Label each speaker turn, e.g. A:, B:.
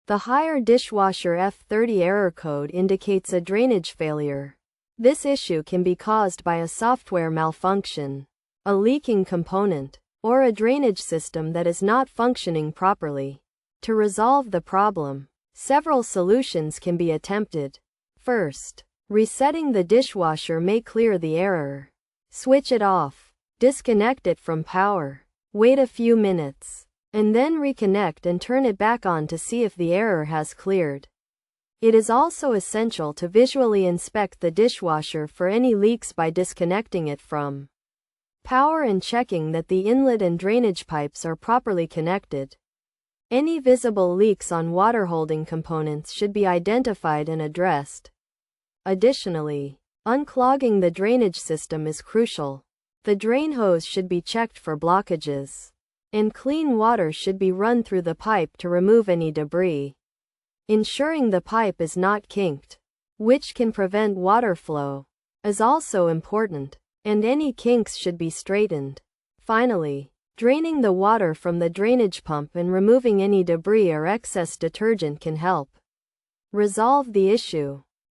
A: The higher Dishwasher F30 error code indicates a drainage failure. This issue can be caused by a software malfunction, a leaking component, or a drainage system that is not functioning properly. To resolve the problem, several solutions can be attempted. First, resetting the dishwasher may clear the error. Switch it off, disconnect it from power, wait a few minutes, and then reconnect and turn it back on to see if the error has cleared. It is also essential to visually inspect the dishwasher for any leaks by disconnecting it from power and checking that the inlet and drainage pipes are properly connected. Any visible leaks on water holding components should be identified and addressed. Additionally, unclogging the drainage system is crucial. The drain hose should be checked for blockages, and clean water should be run through the pipe to remove any debris. Ensuring the pipe is not kinked, which can prevent water flow, is also important, and any kinks should be straightened. Finally, draining the water from the drainage pump and removing any debris or excess detergent can help resolve the issue.